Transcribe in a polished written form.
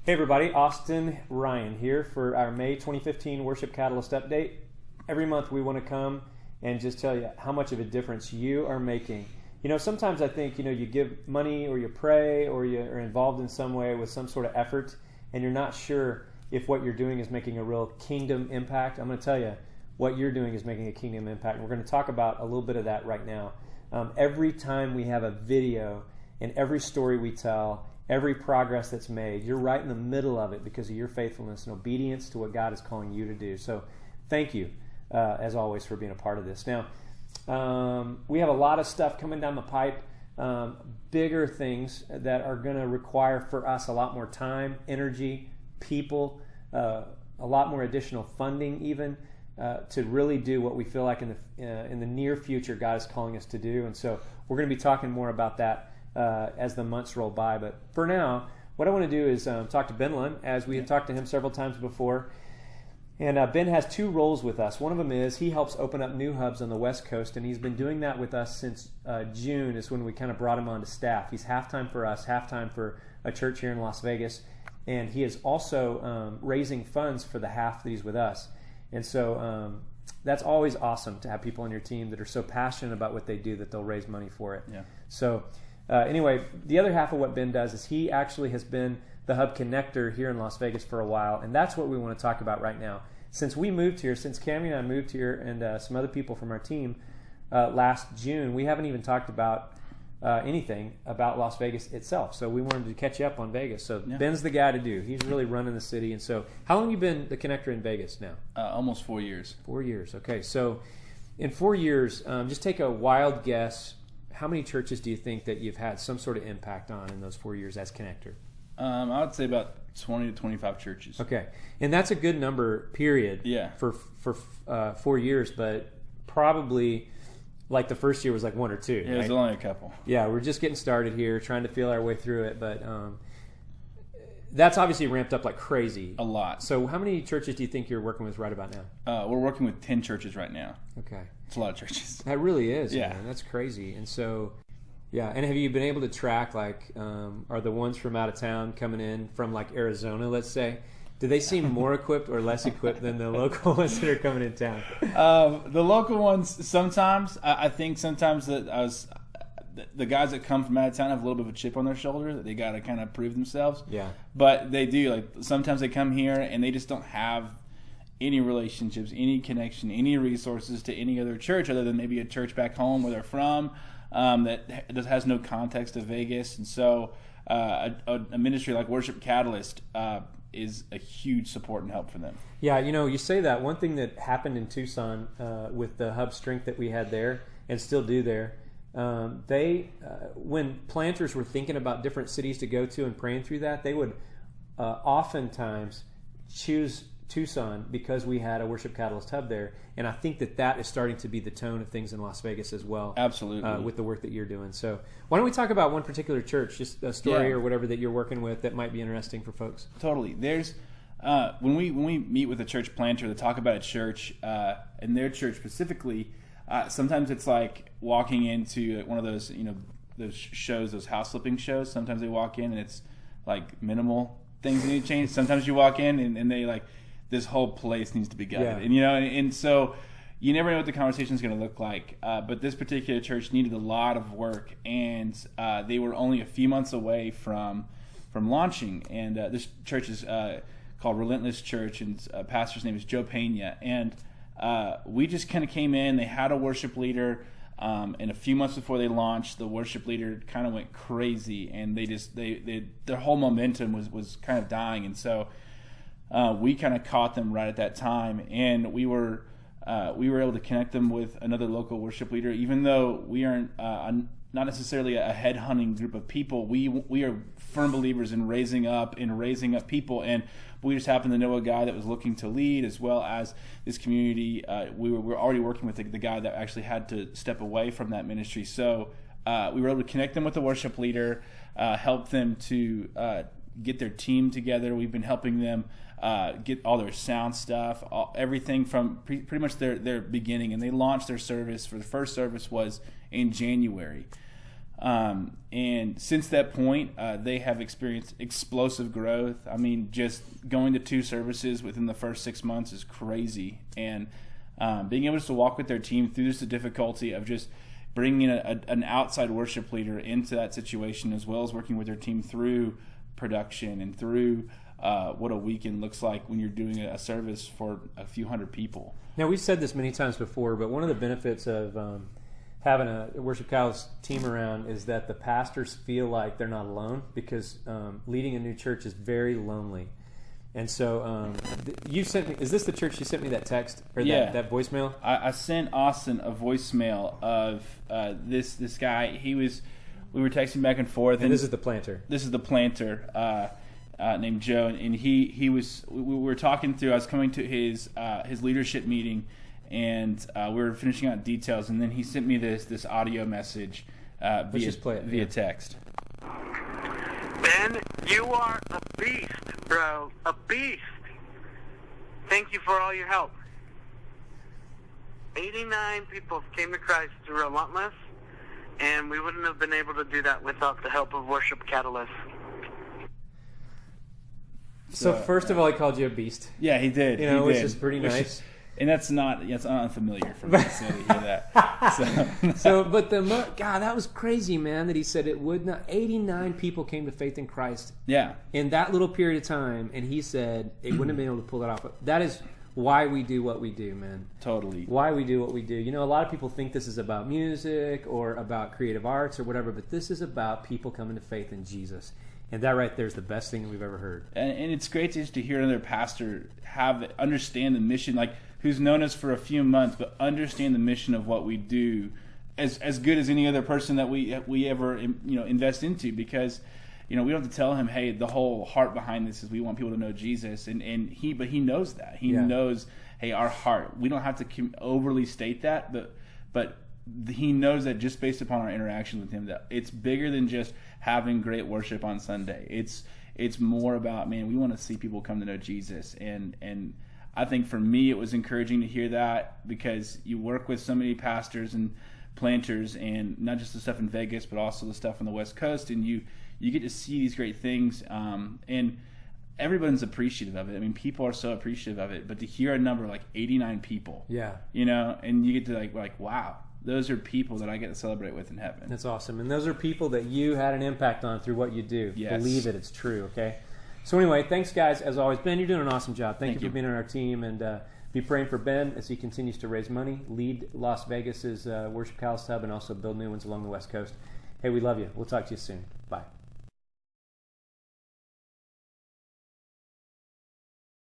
Hey everybody, Austin Ryan here for our May 2015 Worship Catalyst Update. Every month we want to come and just tell you how much of a difference you are making. You know, sometimes I think, you give money or you pray or you are involved in some way with some sort of effort and you're not sure if what you're doing is making a real kingdom impact. I'm going to tell you what you're doing is making a kingdom impact, and we're going to talk about a little bit of that right now. Every time we have a video and every story we tell, every progress that's made, you're right in the middle of it because of your faithfulness and obedience to what God is calling you to do. So thank you, as always, for being a part of this. Now, we have a lot of stuff coming down the pipe, bigger things that are going to require for us a lot more time, energy, people, a lot more additional funding even, to really do what we feel like in the near future God is calling us to do. And so we're going to be talking more about that as the months roll by. But for now, what I want to do is talk to Ben Lund, as we had talked to him several times before. And Ben has two roles with us. One of them is he helps open up new hubs on the West Coast, and he's been doing that with us since June is when we kind of brought him onto staff. He's half-time for us, half-time for a church here in Las Vegas, and he is also raising funds for the half that he's with us. And so that's always awesome to have people on your team that are so passionate about what they do that they'll raise money for it. Yeah. So anyway, the other half of what Ben does is he actually has been the hub connector here in Las Vegas for a while, and that's what we want to talk about right now. Since we moved here, since Cammie and I moved here, and some other people from our team last June, we haven't even talked about anything about Las Vegas itself. So we wanted to catch you up on Vegas. So yeah. Ben's the guy to do. He's really running the city. And so how long have you been the connector in Vegas now? Almost 4 years. 4 years. Okay. So in 4 years, just take a wild guess. How many churches do you think that you've had some sort of impact on in those 4 years as connector? I would say about 20 to 25 churches. Okay. And that's a good number, period, for 4 years, but probably like the first year was like one or two. Yeah, it was only a couple. Yeah, we're just getting started here, trying to feel our way through it, but that's obviously ramped up like crazy. A lot. So how many churches do you think you're working with right about now? We're working with 10 churches right now. Okay. It's a lot of churches. That really is, yeah. Man. That's crazy. And so, yeah, and have you been able to track, like, are the ones from out of town coming in from, like, Arizona, let's say, do they seem more equipped or less equipped than the local ones that are coming in town? The local ones, sometimes, I think sometimes that the guys that come from out of town have a little bit of a chip on their shoulder that they got to kind of prove themselves. Yeah. But they do. Like, sometimes they come here and they just don't have any relationships, any connection, any resources to any other church other than maybe a church back home where they're from that has no context of Vegas. And so a ministry like Worship Catalyst is a huge support and help for them. Yeah, you say that. One thing that happened in Tucson with the hub strength that we had there and still do there, when planters were thinking about different cities to go to and praying through that, they would oftentimes choose Tucson because we had a Worship Catalyst hub there, and I think that is starting to be the tone of things in Las Vegas as well. Absolutely. With the work that you're doing. So why don't we talk about one particular church, just a story or whatever that you're working with that might be interesting for folks. Totally. There's when we meet with a church planter to talk about a church and their church specifically, sometimes it's like walking into one of those those shows, those house flipping shows. Sometimes they walk in and it's like minimal things need to change. Sometimes you walk in and they like, this whole place needs to be gutted. Yeah. And so you never know what the conversation is going to look like. But this particular church needed a lot of work, and they were only a few months away from launching. And this church is called Relentless Church, and pastor's name is Joe Pena. And we just kind of came in. They had a worship leader, and a few months before they launched, the worship leader kind of went crazy, and their whole momentum was kind of dying. And so we kind of caught them right at that time, and we were able to connect them with another local worship leader. Even though we aren't not necessarily a headhunting group of people, we are firm believers in raising up people, and we just happened to know a guy that was looking to lead, as well as this community. We were already working with the guy that actually had to step away from that ministry, so we were able to connect them with the worship leader, help them to get their team together. We've been helping them get all their sound stuff, everything from pretty much their beginning. And they launched their service. For the first service was in January. And since that point, they have experienced explosive growth. I mean, just going to 2 services within the first 6 months is crazy. And being able to walk with their team through just the difficulty of just bringing an outside worship leader into that situation, as well as working with their team through production and through what a weekend looks like when you're doing a service for a few hundred people. Now, we've said this many times before, but one of the benefits of having a Worship Catalyst team around is that the pastors feel like they're not alone, because leading a new church is very lonely. And so you sent me, is this the church you sent me that text or that voicemail? I sent Austin a voicemail of this guy. We were texting back and forth. And this is the planter. This is the planter named Joe. And we were talking through, I was coming to his leadership meeting, and we were finishing out details. And then he sent me this audio message via text. Ben, you are a beast, bro. A beast. Thank you for all your help. 89 people came to Christ through Relentless, and we wouldn't have been able to do that without the help of Worship Catalyst. So first of all, he called you a beast. Yeah, he did. Which is pretty nice. And that's unfamiliar for me to hear that. But that was crazy, man, that he said it would not. 89 people came to faith in Christ. Yeah. In that little period of time, and he said it wouldn't have been able to pull that off. That is why we do what we do, man. Totally. Why we do what we do. A lot of people think this is about music or about creative arts or whatever, but this is about people coming to faith in Jesus. And that right there is the best thing that we've ever heard. And it's great just to hear another pastor understand the mission, like who's known us for a few months, but understand the mission of what we do as good as any other person that we ever invest into, because we don't have to tell him, hey, the whole heart behind this is we want people to know Jesus, but he knows that. He knows, hey, our heart. We don't have to overly state that, but he knows that just based upon our interaction with him, that it's bigger than just having great worship on Sunday. It's more about, man, we want to see people come to know Jesus. And I think for me it was encouraging to hear that, because you work with so many pastors and planters, and not just the stuff in Vegas, but also the stuff on the West Coast, and you get to see these great things, and everyone's appreciative of it. I mean, people are so appreciative of it, but to hear a number like 89 people, and you get to like, wow, those are people that I get to celebrate with in heaven. That's awesome. And those are people that you had an impact on through what you do. Yes. Believe it, it's true, okay? So anyway, thanks, guys, as always. Ben, you're doing an awesome job. Thank you for being on our team, and be praying for Ben as he continues to raise money, lead Las Vegas's Worship Catalyst Hub, and also build new ones along the West Coast. Hey, we love you. We'll talk to you soon. Bye.